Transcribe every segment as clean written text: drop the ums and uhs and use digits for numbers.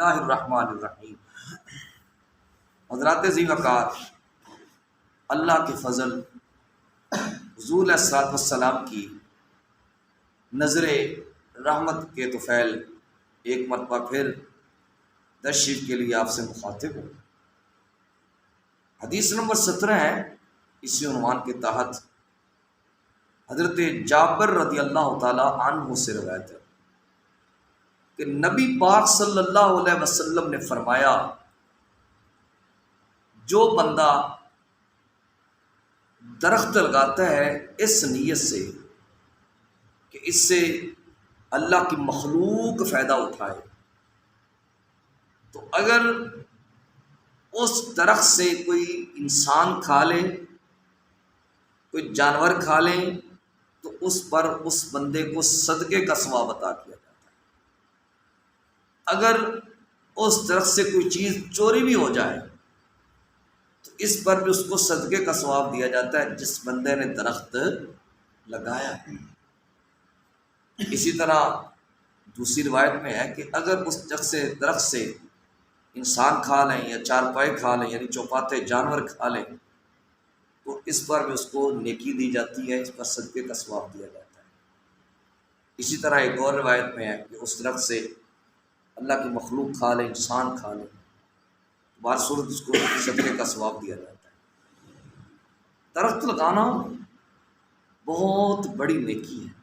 اللہ الرحمن الرحیم۔ حضرات ذی وقار، اللہ کے فضل، حضور علیہ الصلوۃ والسلام کی نظر رحمت کے طفیل ایک مرتبہ پھر تشریف کے لیے آپ سے مخاطب ہوں۔ حدیث نمبر 17 ہے، اسی عنوان کے تحت حضرت جابر رضی اللہ تعالی عنہ سے روایت ہے کہ نبی پاک صلی اللہ علیہ وسلم نے فرمایا، جو بندہ درخت لگاتا ہے اس نیت سے کہ اس سے اللہ کی مخلوق فائدہ اٹھائے، تو اگر اس درخت سے کوئی انسان کھا لے، کوئی جانور کھا لیں، تو اس پر اس بندے کو صدقے کا ثواب عطا کیا جاتا ہے۔ اگر اس درخت سے کوئی چیز چوری بھی ہو جائے تو اس پر بھی اس کو صدقے کا ثواب دیا جاتا ہے جس بندے نے درخت لگایا ہے۔ اسی طرح دوسری روایت میں ہے کہ اگر اس درخت سے انسان کھا لیں یا چارپائے کھا لیں، یعنی چوپاتے جانور کھا لیں، تو اس پر بھی اس کو نیکی دی جاتی ہے، اس پر صدقے کا ثواب دیا جاتا ہے۔ اسی طرح ایک اور روایت میں ہے کہ اس درخت سے اللہ کی مخلوق کھا لے، انسان کھا لے، بار صورت اس کو صدقے کا ثواب دیا جاتا ہے۔ درخت لگانا بہت بڑی نیکی ہے،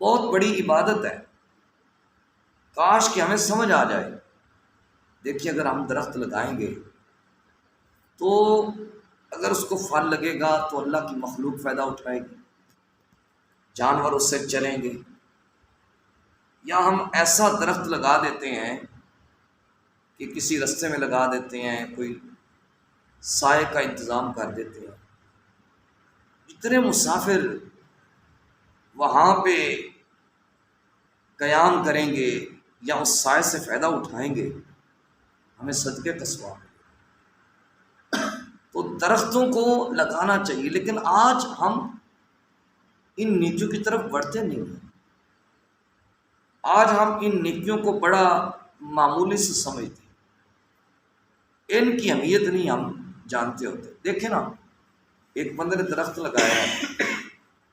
بہت بڑی عبادت ہے، کاش کہ ہمیں سمجھ آ جائے۔ دیکھیے، اگر ہم درخت لگائیں گے تو اگر اس کو پھل لگے گا تو اللہ کی مخلوق فائدہ اٹھائے گی، جانور اس سے چریں گے، یا ہم ایسا درخت لگا دیتے ہیں کہ کسی رستے میں لگا دیتے ہیں، کوئی سائے کا انتظام کر دیتے ہیں، جتنے مسافر وہاں پہ قیام کریں گے یا اس سائے سے فائدہ اٹھائیں گے، ہمیں صدقے کا ثواب ہے۔ تو درختوں کو لگانا چاہیے، لیکن آج ہم ان نیکیوں کی طرف بڑھتے نہیں ہیں۔ آج ہم ان نیکیوں کو بڑا معمولی سے سمجھتے ہیں، ان کی اہمیت نہیں ہم جانتے ہوتے۔ دیکھیں نا، ایک بندے نے درخت لگایا ہے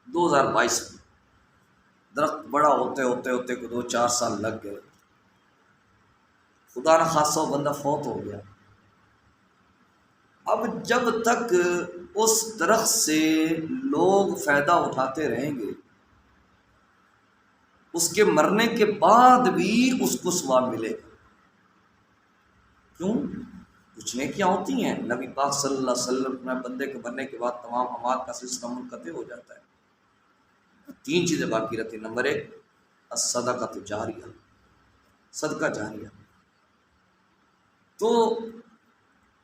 2022 میں، درخت بڑا ہوتے ہوتے ہوتے کو 2-4 سال لگ گئے، خدا نخواستہ وہ بندہ فوت ہو گیا۔ اب جب تک اس درخت سے لوگ فائدہ اٹھاتے رہیں گے، اس کے مرنے کے بعد بھی اس کو ثواب ملے گا۔ کیوں؟ کچھ نیکیاں ہوتی ہیں، نبی پاک صلی اللہ علیہ وسلم میں بندے کے مرنے کے بعد تمام اعمال کا سلسلہ منقطع ہو جاتا ہے، 3 چیزیں باقی رہتی ہیں۔ نمبر 1، الصدقۃ جاریہ، صدقہ جاریہ۔ تو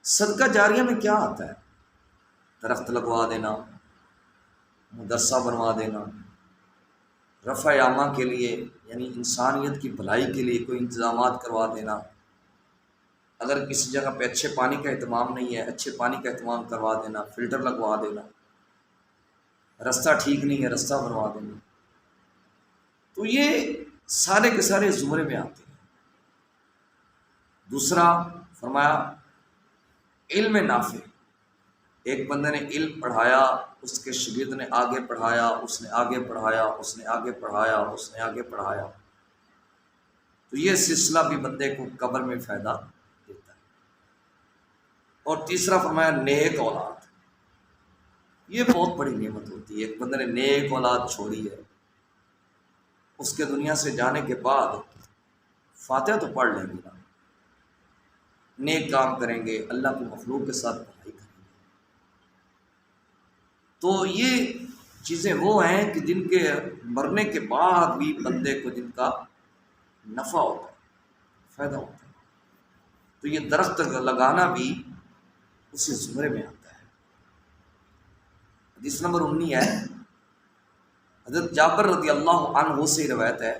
صدقہ جاریہ میں کیا آتا ہے؟ درخت لگوا دینا، مدرسہ بنوا دینا، رفع عامہ کے لیے یعنی انسانیت کی بھلائی کے لیے کوئی انتظامات کروا دینا۔ اگر کسی جگہ پہ اچھے پانی کا اہتمام نہیں ہے، اچھے پانی کا اہتمام کروا دینا، فلٹر لگوا دینا۔ رستہ ٹھیک نہیں ہے، رستہ بنوا دینا۔ تو یہ سارے کے سارے زمرے میں آتے ہیں۔ دوسرا فرمایا علم نافع، ایک بندے نے علم پڑھایا، اس کے شاگرد نے آگے پڑھایا، اس نے آگے پڑھایا، اس نے آگے پڑھایا، اس نے آگے پڑھایا، تو یہ سلسلہ بھی بندے کو قبر میں فائدہ دیتا ہے۔ اور تیسرا فرمایا نیک اولاد، یہ بہت بڑی نعمت ہوتی ہے۔ ایک بندے نے نیک اولاد چھوڑی ہے، اس کے دنیا سے جانے کے بعد فاتحہ تو پڑھ لیں گے نا، نیک کام کریں گے، اللہ کی مخلوق کے ساتھ بھلائی کریں گے، تو یہ چیزیں وہ ہیں کہ جن کے مرنے کے بعد بھی بندے کو جن کا نفع ہوتا ہے، فائدہ ہوتا ہے۔ تو یہ درخت لگانا بھی اسی زمرے میں آتا ہے۔ حدیث نمبر 19 ہے، حضرت جابر رضی اللہ عنہ سے روایت ہے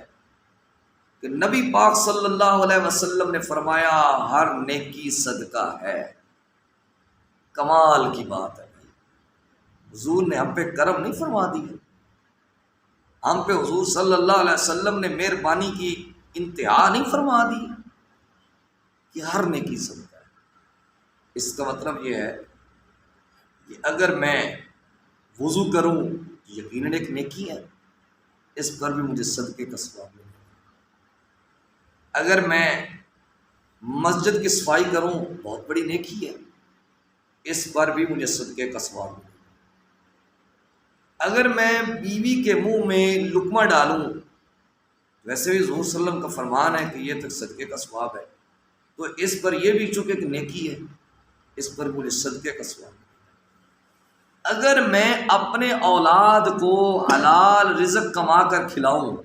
کہ نبی پاک صلی اللہ علیہ وسلم نے فرمایا، ہر نیکی صدقہ ہے۔ کمال کی بات ہے بھائی، حضور نے ہم پہ کرم نہیں فرما دیا، ہم پہ حضور صلی اللہ علیہ وسلم نے مہربانی کی انتہا نہیں فرما دی کہ ہر نیکی صدقہ ہے۔ اس کا مطلب یہ ہے کہ اگر میں وضو کروں تو یقیناً ایک نیکی ہے، اس پر بھی مجھے صدقے کا ثواب ملے گا۔ اگر میں مسجد کی صفائی کروں بہت بڑی نیکی ہے، اس پر بھی مجھے صدقے کا ثواب ملے گا۔ اگر میں بیوی کے منہ میں لقمہ ڈالوں، ویسے بھی حضور صلی اللہ علیہ وسلم کا فرمان ہے کہ یہ تک صدقے کا ثواب ہے، تو اس پر یہ بھی چونکہ ایک نیکی ہے، اس پر مجھے صدقے کا ثواب ہے۔ اگر میں اپنے اولاد کو حلال رزق کما کر کھلاؤں،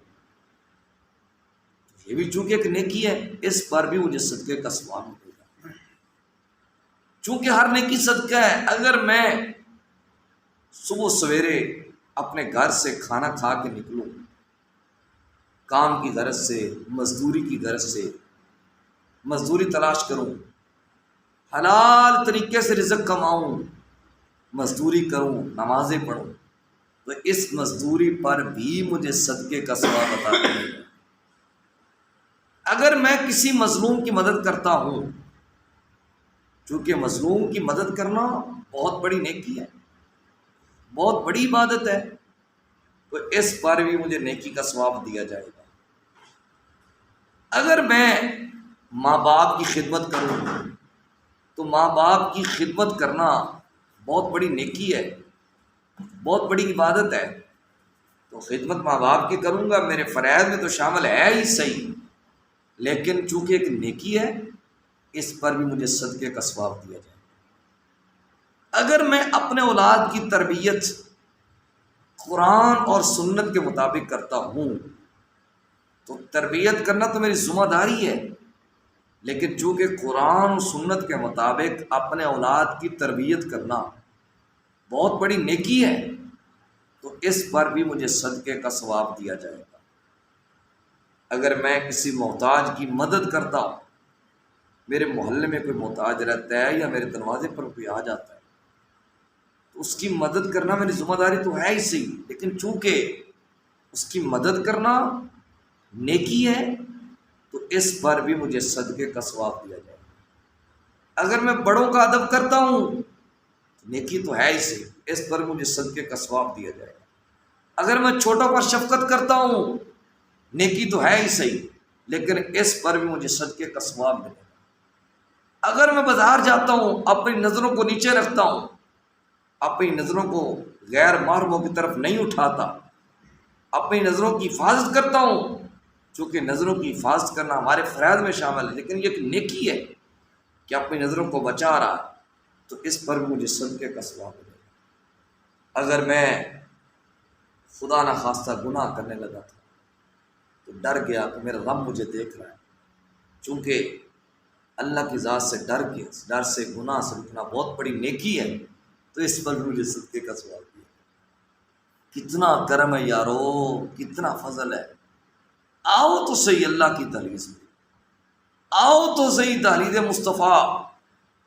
یہ بھی چونکہ ایک نیکی ہے، اس پر بھی مجھے صدقے کا ثواب ملے گا۔ چونکہ ہر نیکی صدقہ ہے۔ اگر میں صبح سویرے اپنے گھر سے کھانا کھا کے نکلوں، کام کی غرض سے، مزدوری کی غرض سے، مزدوری تلاش کروں، حلال طریقے سے رزق کماؤں، مزدوری کروں، نمازیں پڑھوں، تو اس مزدوری پر بھی مجھے صدقے کا ثواب عطا کرے گا۔ اگر میں کسی مظلوم کی مدد کرتا ہوں، چونکہ مظلوم کی مدد کرنا بہت بڑی نیکی ہے، بہت بڑی عبادت ہے، تو اس پر بھی مجھے نیکی کا ثواب دیا جائے گا۔ اگر میں ماں باپ کی خدمت کروں تو ماں باپ کی خدمت کرنا بہت بڑی نیکی ہے، بہت بڑی عبادت ہے، تو خدمت ماں باپ کی کروں گا، میرے فرائض میں تو شامل ہے ہی صحیح، لیکن چونکہ ایک نیکی ہے، اس پر بھی مجھے صدقے کا ثواب دیا جائے گا۔ اگر میں اپنے اولاد کی تربیت قرآن اور سنت کے مطابق کرتا ہوں، تو تربیت کرنا تو میری ذمہ داری ہے، لیکن چونکہ قرآن و سنت کے مطابق اپنے اولاد کی تربیت کرنا بہت بڑی نیکی ہے، تو اس پر بھی مجھے صدقے کا ثواب دیا جائے گا۔ اگر میں کسی محتاج کی مدد کرتا ہوں، میرے محلے میں کوئی محتاج رہتا ہے یا میرے دروازے پر کوئی آ جاتا ہے، تو اس کی مدد کرنا میری ذمہ داری تو ہے ہی صحیح، لیکن چونکہ اس کی مدد کرنا نیکی ہے، تو اس پر بھی مجھے صدقے کا ثواب دیا جائے گا۔ اگر میں بڑوں کا ادب کرتا ہوں، نیکی تو ہے ہی صحیح، اس پر مجھے صدقے کا ثواب دیا جائے گا۔ اگر میں چھوٹوں پر شفقت کرتا ہوں، نیکی تو ہے ہی صحیح، لیکن اس پر بھی مجھے صدقے کا ثواب ملے گا۔ اگر میں بازار جاتا ہوں، اپنی نظروں کو نیچے رکھتا ہوں، اپنی نظروں کو غیر محرموں کی طرف نہیں اٹھاتا، اپنی نظروں کی حفاظت کرتا ہوں، چونکہ نظروں کی حفاظت کرنا ہمارے فرائض میں شامل ہے، لیکن یہ ایک نیکی ہے کہ اپنی نظروں کو بچا رہا ہے، تو اس پر بھی مجھے صدقے کا ثواب ملے گا۔ اگر میں خدا نخواستہ گناہ کرنے لگا تھا تو ڈر گیا کہ میرا رب مجھے دیکھ رہا ہے، چونکہ اللہ کی ذات سے ڈر سے گناہ سے رکنا بہت بڑی نیکی ہے، تو اس پر بھی مجھے صدقے کا ثواب دیا۔ کتنا کرم ہے یارو، کتنا فضل ہے۔ آؤ تو صحیح اللہ کی دہلیز میں، آؤ تو صحیح دہلیز مصطفیٰ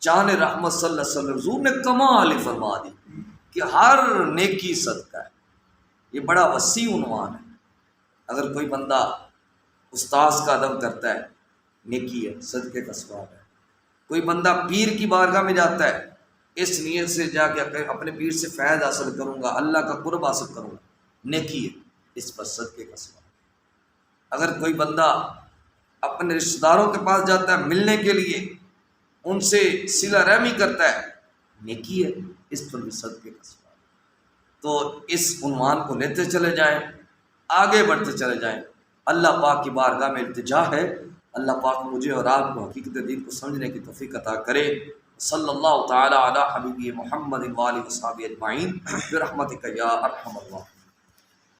جان رحمت صلی اللہ علیہ وسلم، حضور نے کمال فرما دی کہ ہر نیکی صدقہ ہے۔ یہ بڑا وسیع عنوان ہے۔ اگر کوئی بندہ استاذ کا ادب کرتا ہے، نیکی ہے، صدقے کا ثواب ہے۔ کوئی بندہ پیر کی بارگاہ میں جاتا ہے، اس نیت سے جا کے اپنے پیر سے فیض حاصل کروں گا، اللہ کا قرب حاصل کروں گا، نیکی ہے، اس پر صدقے کا ثواب ہے۔ اگر کوئی بندہ اپنے رشتہ داروں کے پاس جاتا ہے ملنے کے لیے، ان سے صلہ رحمی کرتا ہے، نیکی ہے، اس پر بھی صدقے کا ثواب ہے۔ تو اس عنوان کو لیتے چلے جائیں، آگے بڑھتے چلے جائیں۔ اللہ پاک کی بارگاہ میں التجا ہے، اللہ پاک مجھے اور آپ کو حقیقت دین کو سمجھنے کی توفیق عطا کرے۔ صلی اللہ تعالی علی حبیبی محمد و آلہ و صحبہ اجمعین برحمتک یا ارحم الراحمین۔